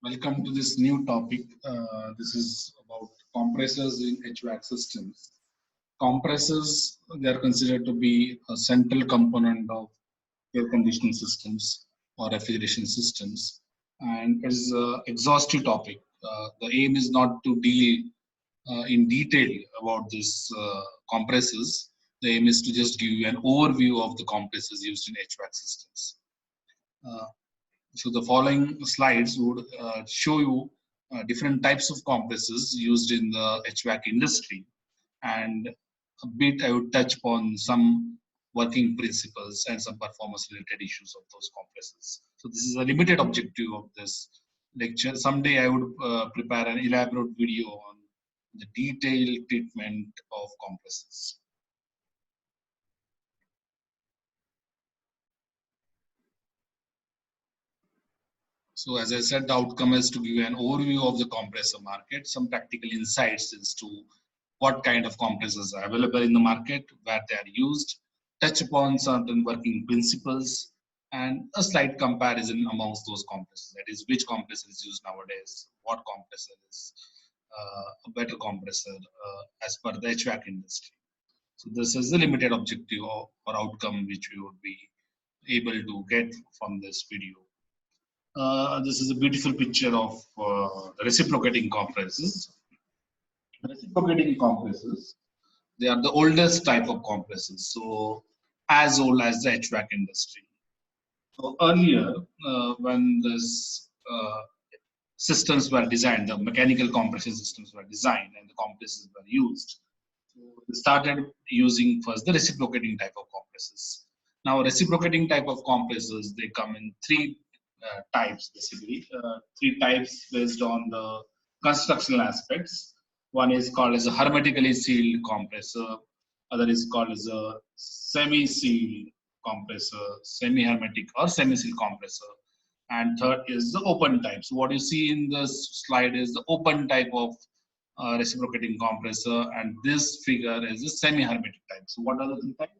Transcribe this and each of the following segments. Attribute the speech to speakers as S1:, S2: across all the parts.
S1: Welcome to this new topic. This is about compressors in HVAC systems. Compressors, they are considered to be a central component of air conditioning systems or refrigeration systems, and it is an exhaustive topic. The aim is not to deal in detail about this compressors. The aim is to just give you an overview of the compressors used in HVAC systems. Uh, so the following slides would show you different types of compressors used in the HVAC industry, and a bit I would touch upon some working principles and some performance related issues of those compressors. So this is a limited objective of this lecture. Someday I would prepare an elaborate video on the detailed treatment of compressors. So as I said, the outcome is to give you an overview of the compressor market, some practical insights as to what kind of compressors are available in the market, where they are used, touch upon certain working principles, and a slight comparison amongst those compressors. That is, which compressor is used nowadays, what compressor is a better compressor as per the HVAC industry. So this is the limited objective or outcome which we would be able to get from this video. This is a beautiful picture of the reciprocating compressors. Reciprocating compressors, they are the oldest type of compressors, so as old as the HVAC industry. So earlier, when this systems were designed, the mechanical compression systems were designed and the compressors were used. So they started using first the reciprocating type of compressors. Now, reciprocating type of compressors, they come in three types basically. Three types based on the constructional aspects. One is called as a hermetically sealed compressor. Other is called as a semi-sealed compressor, semi-hermetic or semi-sealed compressor. And third is the open type. So what you see in this slide is the open type of reciprocating compressor, and this figure is the semi-hermetic type. So what are the three types?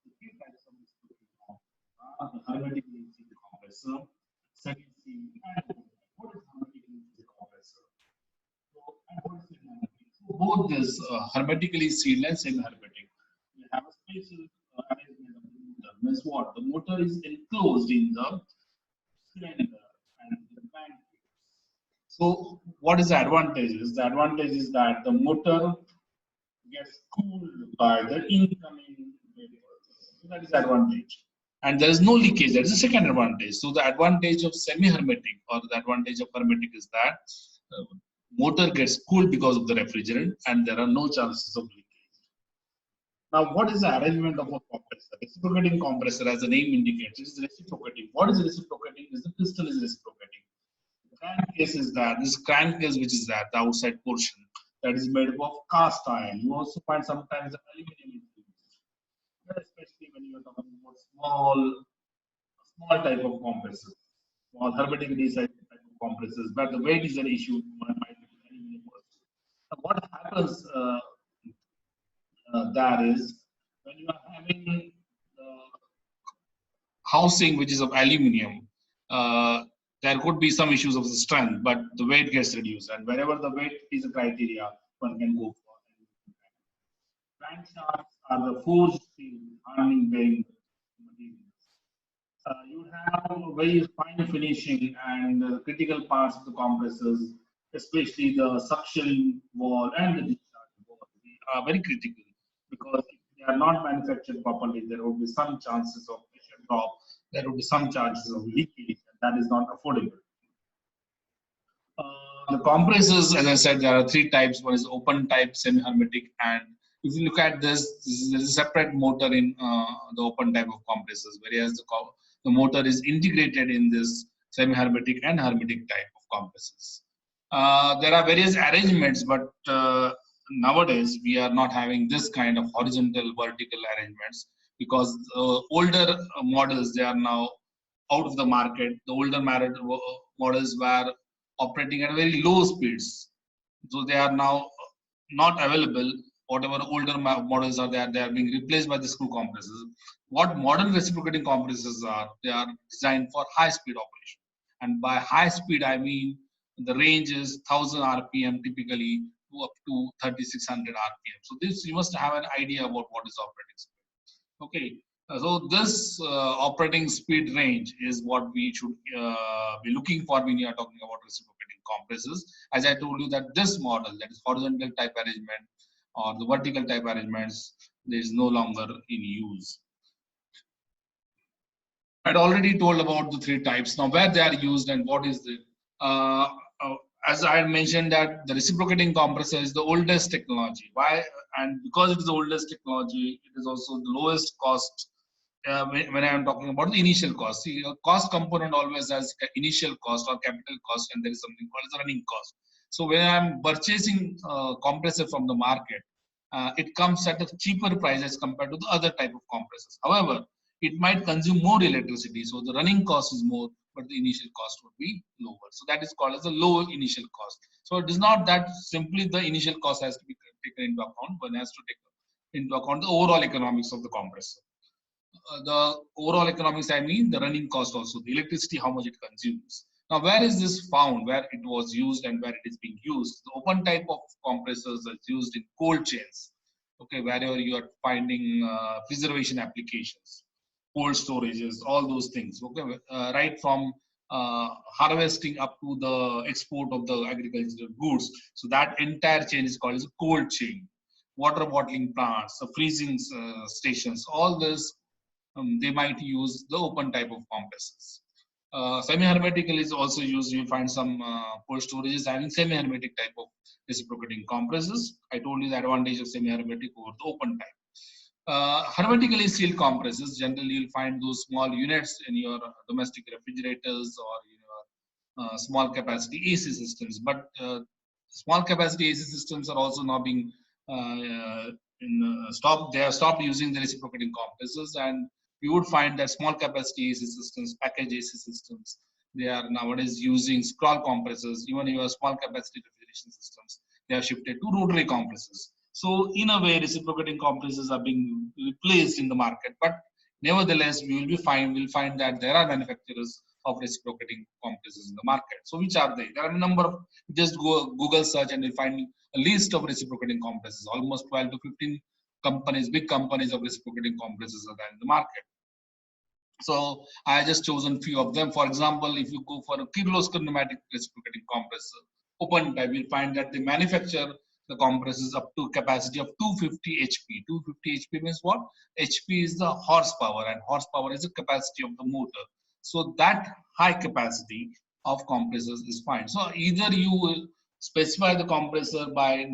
S1: The three types of reciprocating compressor: the hermetically sealed compressor, semi-sealed, and open type. What is hermetically sealed compressor? So, and what is semi-hermetic? So both this hermetically sealed and semi-hermetic, we have a special arrangement of the motor. Means what? The motor is enclosed in the cylinder and the crank. So what is the advantage? The advantage is that the motor gets cooled by the incoming vapors. So that is the advantage. And there is no leakage. That is the second advantage. So the advantage of semi-hermetic or the advantage of hermetic is that motor gets cooled because of the refrigerant and there are no chances of leakage. Now, what is the arrangement of a compressor? Reciprocating compressor, as the name indicates, is reciprocating. What is reciprocating? Is the piston is reciprocating. The crankcase is that this crankcase, which is that the outside portion, that is made up of cast iron. You also find sometimes the aluminum is used, especially when you are talking about small type of compressors, small hermetically sealed type of compressors, but the weight is an issue. One might be aluminum also. Now, what happens? That is when you are having the housing which is of aluminium, there could be some issues of the strength, but the weight gets reduced, and whenever the weight is a criteria, one can go for crankshafts are the forged steel hardening bearing materials. You have very fine finishing and critical parts of the compressors, especially the suction wall and the discharge wall. They are very critical because if they are not manufactured properly, there will be some chances of pressure drop, there will be some chances of leakage, and that is not affordable. The compressors, as I said, there are three types. One is open type, semi-hermetic, and if you look at this is a separate motor in the open type of compressors, whereas the motor is integrated in this semi-hermetic and hermetic type of compressors. There are various arrangements, but nowadays we are not having this kind of horizontal vertical arrangements because older models, they are now out of the market. The older models were operating at very low speeds, so they are now not available. Whatever older models are there, they are being replaced by the screw compressors. What modern reciprocating compressors are, they are designed for high speed operation, and by high speed I mean The range is 1000 RPM typically to up to 3600 RPM. So this you must have an idea about what is operating speed. Okay, so this operating speed range is what we should be looking for when you are talking about reciprocating compressors. As I told you that this model, that is horizontal type arrangement or the vertical type arrangements, there is no longer in use. I'd already told about the three types. Now, where they are used and what is the, uh, uh, as I had mentioned that the reciprocating compressor is the oldest technology. Why? And because it is the oldest technology, it is also the lowest cost. When I am talking about the initial cost, see, a cost component always has initial cost or capital cost, and there is something called as running cost. So when I am purchasing compressor from the market, it comes at a cheaper price as compared to the other type of compressors. However, it might consume more electricity, so the running cost is more, but the initial cost would be lower. So that is called as a low initial cost. So it is not that simply the initial cost has to be taken into account, one has to take into account the overall economics of the compressor. The overall economics, I mean the running cost also, the electricity, how much it consumes. Now, where is this found, where it was used and where it is being used? The open type of compressors is used in cold chains, okay, wherever you are finding preservation applications, cold storages, all those things, okay, right from harvesting up to the export of the agricultural goods. So that entire chain is called as a cold chain. Water bottling plants, the freezing stations, all this they might use the open type of compressors. Semi-hermetic is also used. You find some cold storages having semi-hermetic type of reciprocating compressors. I told you the advantage of semi-hermetic over the open type. Hermetically sealed compressors, generally you'll find those small units in your domestic refrigerators or your small capacity AC systems. But small capacity AC systems are also now being stopped. They have stopped using the reciprocating compressors, and you would find that small capacity AC systems, package AC systems, they are nowadays using scroll compressors. Even your small capacity refrigeration systems, they have shifted to rotary compressors. So in a way, reciprocating compressors are being replaced in the market. But nevertheless, we'll find that there are manufacturers of reciprocating compressors in the market. So which are they? There are a number of, just go Google search and you'll find a list of reciprocating compressors. Almost 12 to 15 companies, big companies of reciprocating compressors are there in the market. So I just chosen few of them. For example, if you go for a Kirloskar pneumatic reciprocating compressor, open type, you'll find that they manufacture the compressors up to capacity of 250 HP. 250 HP means what? HP is the horsepower, and horsepower is the capacity of the motor. So that high capacity of compressors is fine. So either you will specify the compressor by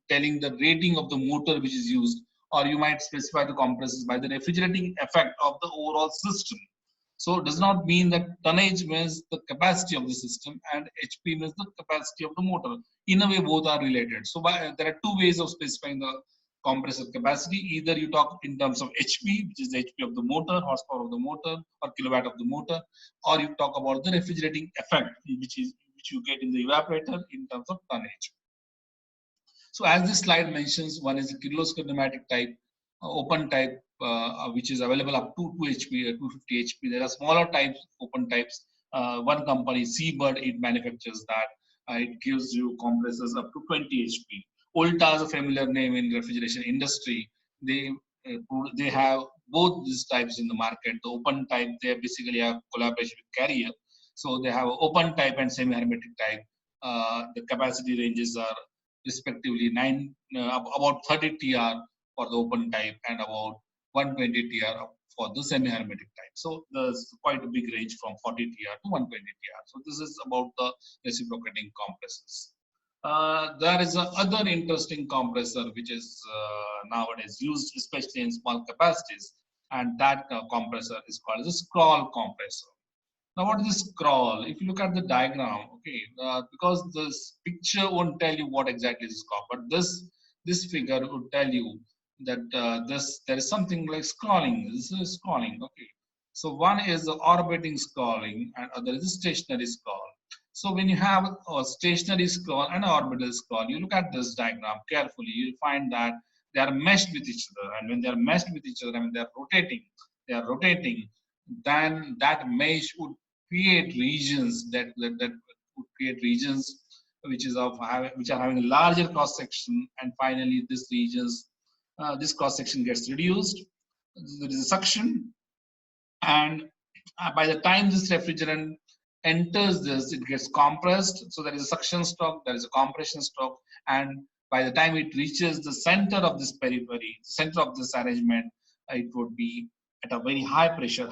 S1: telling the rating of the motor which is used, or you might specify the compressors by the refrigerating effect of the overall system. So it does not mean that tonnage means the capacity of the system and HP means the capacity of the motor. In a way, both are related. So there are two ways of specifying the compressor capacity. Either you talk in terms of HP, which is the HP of the motor, horsepower of the motor, or kilowatt of the motor, or you talk about the refrigerating effect, which you get in the evaporator in terms of tonnage. So as this slide mentions, one is the Kirloskar pneumatic type, open type, which is available up to 2 HP, 250 HP. There are smaller types, open types. One company, Seabird, it manufactures that. It gives you compressors up to 20 HP. Olta is a familiar name in refrigeration industry. They have both these types in the market. The open type, they basically have collaboration with Carrier. So they have open type and semi-hermetic type. The capacity ranges are respectively about 30 TR for the open type and about 120 TR for the semi-hermetic type. So there's quite a big range from 40 TR to 120 TR. So this is about the reciprocating compressors. There is another interesting compressor which is nowadays used especially in small capacities, and that compressor is called the scroll compressor. Now, what is this scroll? If you look at the diagram, okay, because this picture won't tell you what exactly is scroll, but this figure would tell you that there is something like scrolling. This is scrolling, okay. So one is the orbiting scrolling, and other is the stationary scroll. So when you have a stationary scroll and an orbital scroll, you look at this diagram carefully, you'll find that they are meshed with each other, and when they are meshed with each other, and they are rotating, then that mesh would create regions that would create regions which are having a larger cross section, and finally this cross section gets reduced. There is a suction, and by the time this refrigerant enters this, it gets compressed. So there is a suction stroke, there is a compression stroke, and by the time it reaches the center of this periphery, center of this arrangement, it would be at a very high pressure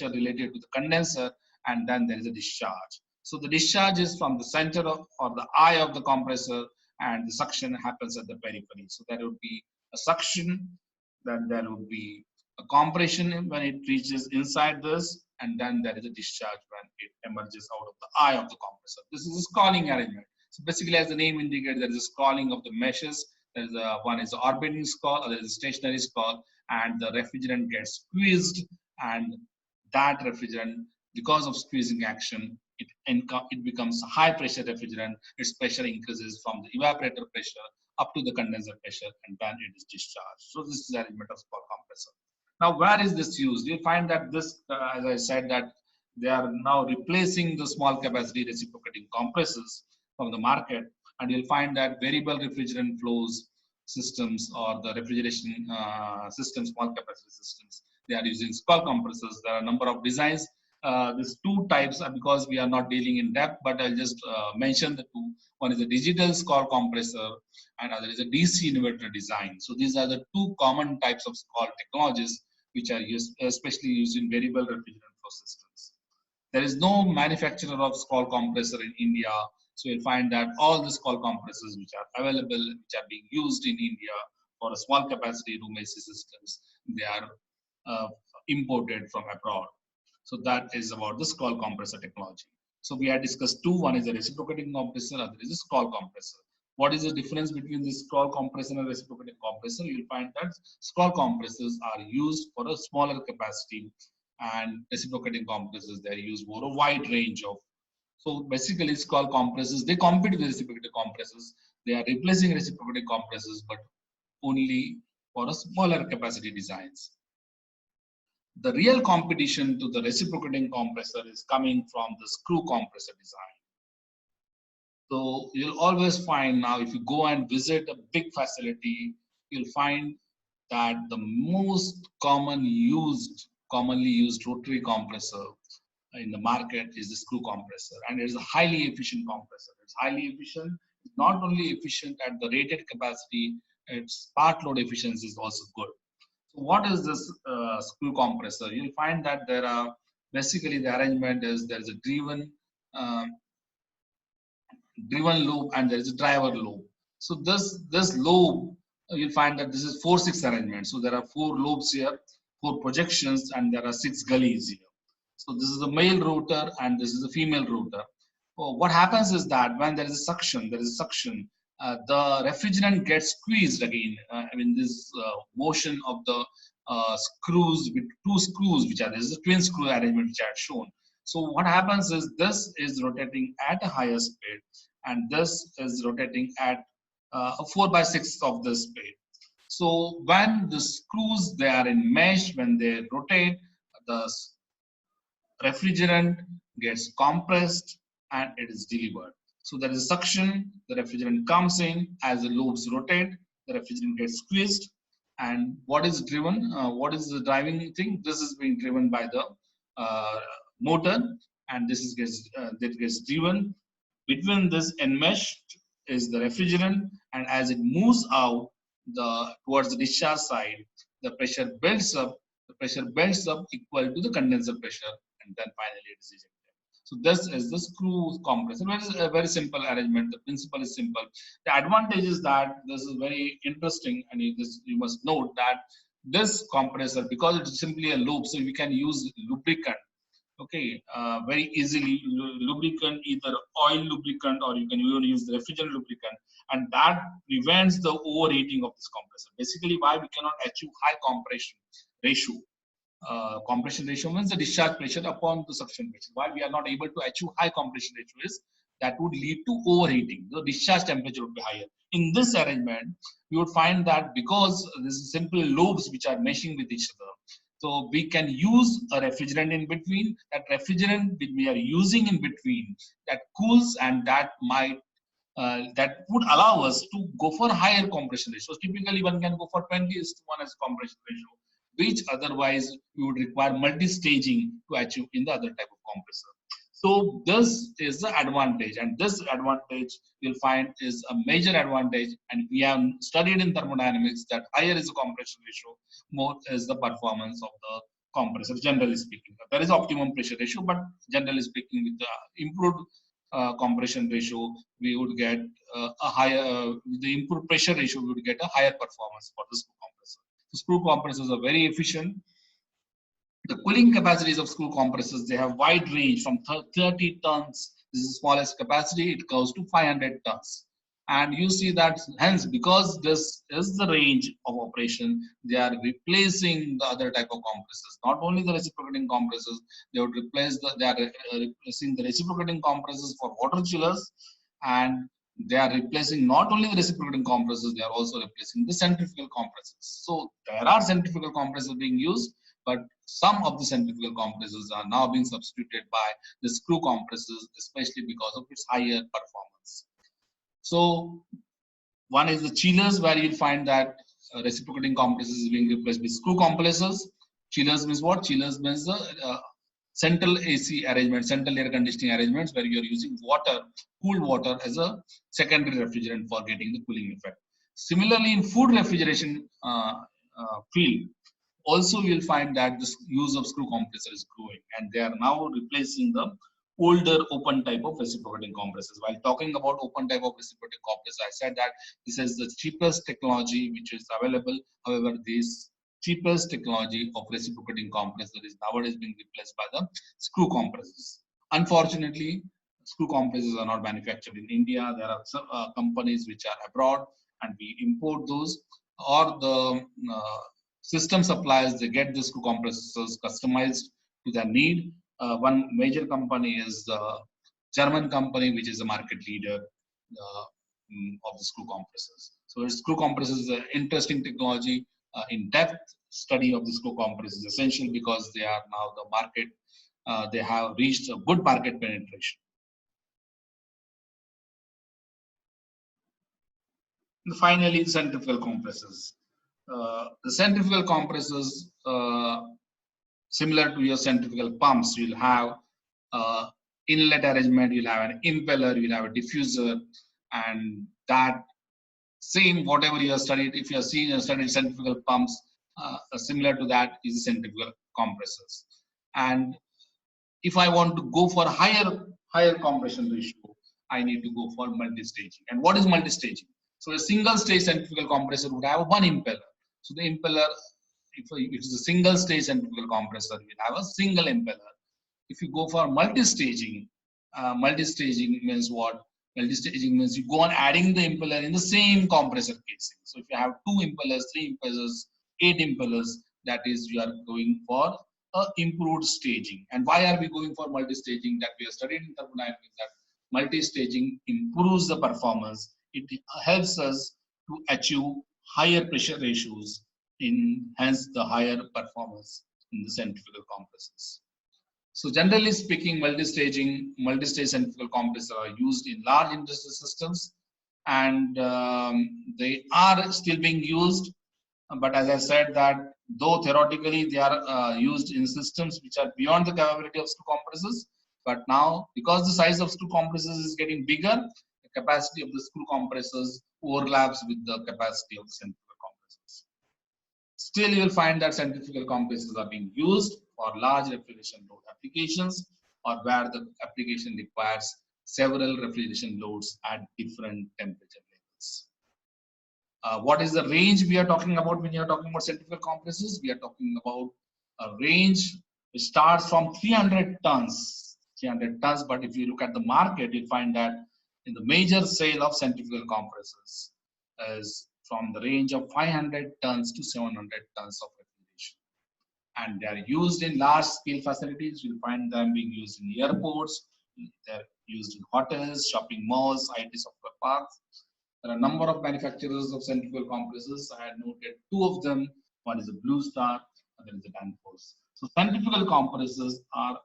S1: related to the condenser, and then there is a discharge. So the discharge is from the center of or the eye of the compressor, and the suction happens at the periphery. So there would be a suction, then there would be a compression when it reaches inside this, and then there is a discharge when it emerges out of the eye of the compressor. This is a scalding arrangement. So basically, as the name indicates, there is a scalding of the meshes. There is one is the orbiting scald, other is a stationary scald, and the refrigerant gets squeezed, and that refrigerant, because of squeezing action, it becomes a high pressure refrigerant. Its pressure increases from the evaporator pressure up to the condenser pressure, and then it is discharged. So this is the arrangement of scald compressor. Now, where is this used? You'll find that this, as I said, that they are now replacing the small capacity reciprocating compressors from the market, and you'll find that variable refrigerant flows systems or the refrigeration systems, small capacity systems, they are using scald compressors. There are a number of designs. These two types are because we are not dealing in depth, but I'll just mention the two. One is a digital scald compressor, and other is a DC inverter design. So these are the two common types of scald technologies which are used, especially used in variable refrigerant flow systems. There is no manufacturer of scald compressor in India, so you'll find that all the scald compressors which are available, which are being used in India for a small capacity room AC systems, they are imported from abroad. So that is about the scald compressor technology. So we had discussed two. One is a reciprocating compressor, other is a scald compressor. What is the difference between the scald compressor and reciprocating compressor? You'll find that scald compressors are used for a smaller capacity, and reciprocating compressors, they are used for a wide range of. So basically, scald compressors, they compete with reciprocating compressors. They are replacing reciprocating compressors, but only for a smaller capacity designs. The real competition to the reciprocating compressor is coming from the screw compressor design. So you'll always find now, if you go and visit a big facility, you'll find that the most commonly used rotary compressor in the market is the screw compressor, and it is a highly efficient compressor. It's highly efficient. It's not only efficient at the rated capacity, its part load efficiency is also good. So what is this screw compressor? You'll find that there are basically the arrangement is there is a driven loop and there is a driver loop. So this loop, you'll find that this is 4-6 arrangement. So there are 4 loops here, 4 projections, and there are 6 gullies here. So this is the male rotor and this is the female rotor. So what happens is that when there is a suction, the refrigerant gets squeezed again. This motion of the screws with 2 screws, which are, this is a twin screw arrangement which I had shown. So what happens is this is rotating at a higher speed, and this is rotating at a 4/6 of the speed. So when the screws, they are in mesh, when they rotate, the refrigerant gets compressed and it is delivered. So there is suction, the refrigerant comes in, as the loops rotate, the refrigerant gets squeezed. And what is driven? What is the driving thing? This is being driven by the motor, and this is that gets driven. Between this enmeshed is the refrigerant, and as it moves out towards the discharge side, the pressure builds up. The pressure builds up equal to the condenser pressure, and then finally it is ejected. So this is the screw compressor. It is a very simple arrangement. The principle is simple. The advantage is that this is very interesting, and you must note that this compressor, because it's simply a loop, so we can use lubricant. Okay, very easily lubricant, either oil lubricant or you can even use the refrigerant lubricant, and that prevents the overheating of this compressor. Basically, why we cannot achieve high compression ratio. Compression ratio means the discharge pressure upon the suction pressure. Why we are not able to achieve high compression ratio is that would lead to overheating. The discharge temperature would be higher. In this arrangement, you would find that because this is simple loops which are meshing with each other, So we can use a refrigerant in between. That refrigerant we are using in between that cools, and that might that would allow us to go for higher compression ratio. So typically, one can go for 20:1 as compression ratio, which otherwise we would require multi-staging to achieve in the other type of compressor. So this is the advantage, and this advantage you'll find is a major advantage. And we have studied in thermodynamics that higher is the compression ratio, more is the performance of the compressor. Generally speaking, there is optimum pressure ratio, but generally speaking, with the improved compression ratio, we would get a higher, the improved pressure ratio, we would get a higher performance for the screw compressor. So screw compressors are very efficient. The cooling capacities of screw compressors, they have wide range from 30 tons. This is the smallest capacity. It goes to 500 tons. And you see that hence, because this is the range of operation, they are replacing the other type of compressors. Not only the reciprocating compressors, they would replace they are replacing the reciprocating compressors for water chillers, and they are replacing not only the reciprocating compressors, they are also replacing the centrifugal compressors. So there are centrifugal compressors being used, but some of the centrifugal compressors are now being substituted by the screw compressors, especially because of its higher performance. So one is the chillers, where you'll find that reciprocating compressors is being replaced with screw compressors. Chillers means what? Chillers means the central AC arrangement, central air conditioning arrangements, where you're using water, cooled water, as a secondary refrigerant for getting the cooling effect. Similarly, in food refrigeration field, also you'll find that the use of screw compressor is growing, and they are now replacing the older open type of reciprocating compressors. While talking about open type of reciprocating compressor, I said that this is the cheapest technology which is available. However, this cheapest technology of reciprocating compressor is nowadays being replaced by the screw compressors. Unfortunately, screw compressors are not manufactured in India. There are some companies which are abroad, and we import those, or the system suppliers, they get the screw compressors customized to their need. One major company is the German company, which is a market leader of the screw compressors. So screw compressors is an interesting technology. In-depth study of the screw compressors is essential because they are now the market. They have reached a good market penetration. And finally, centrifugal compressors. The centrifugal compressors, similar to your centrifugal pumps, you'll have inlet arrangement, you'll have an impeller, you'll have a diffuser, and that same whatever you have studied, if you are seeing studied centrifugal pumps, similar to that is centrifugal compressors. And if I want to go for higher compression ratio, I need to go for multi-staging. And what is multi-staging? So a single stage centrifugal compressor would have one impeller. So the impeller, if it is a single stage centrifugal compressor, will have a single impeller. If you go for multi-staging, multi-staging means what? Multi-staging means you go on adding the impeller in the same compressor casing. So if you have 2 impellers, 3 impellers, 8 impellers, that is, you are going for improved staging. And why are we going for multi-staging? That we have studied in thermodynamics, that multi-staging improves the performance. It helps us to achieve higher pressure ratios, in hence the higher performance in the centrifugal compressors. So generally speaking, multi-stage centrifugal compressors are used in large industrial systems, and they are still being used. But as I said, that though theoretically they are used in systems which are beyond the capability of screw compressors, but now because the size of screw compressors is getting bigger, the capacity of the screw compressors overlaps with the capacity of the centrifugal compressors. Still, you will find that centrifugal compressors are being used for large refrigeration load applications, or where the application requires several refrigeration loads at different temperature levels. What is the range we are talking about when you are talking about centrifugal compressors? We are talking about a range which starts from 300 tons. 300 tons, but if you look at the market, you'll find that in the major sale of centrifugal compressors is from the range of 500 tons to 700 tons of refrigeration. And they are used in large scale facilities. You'll find them being used in airports, they're used in hotels, shopping malls, IT software parks. There are a number of manufacturers of centrifugal compressors. I had noted 2 of them. One is a Blue Star, there is a Danfoss. So centrifugal compressors are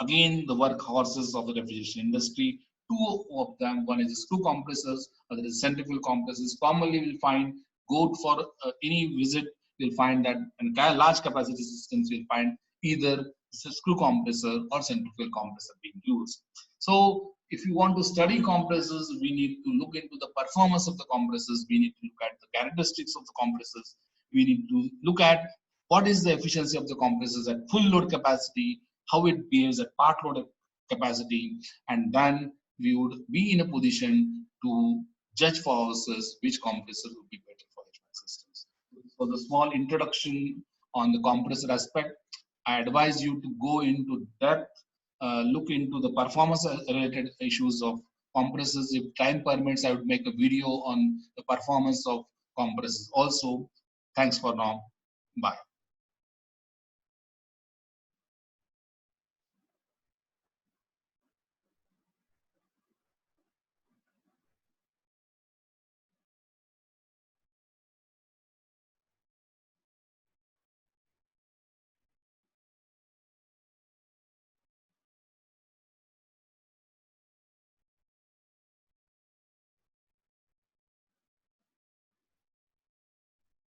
S1: again the workhorses of the refrigeration industry. Two of them, one is screw compressors, other is centrifugal compressors. Commonly, we'll find go for any visit, we'll find that in large capacity systems, we'll find either screw compressor or centrifugal compressor being used. So, if you want to study compressors, we need to look into the performance of the compressors. We need to look at the characteristics of the compressors. We need to look at what is the efficiency of the compressors at full load capacity, how it behaves at part load capacity, and then we would be in a position to judge for ourselves which compressor would be better for HVAC systems. So the small introduction on the compressor aspect, I advise you to go into depth, look into the performance related issues of compressors. If time permits, I would make a video on the performance of compressors also. Thanks for now. Bye.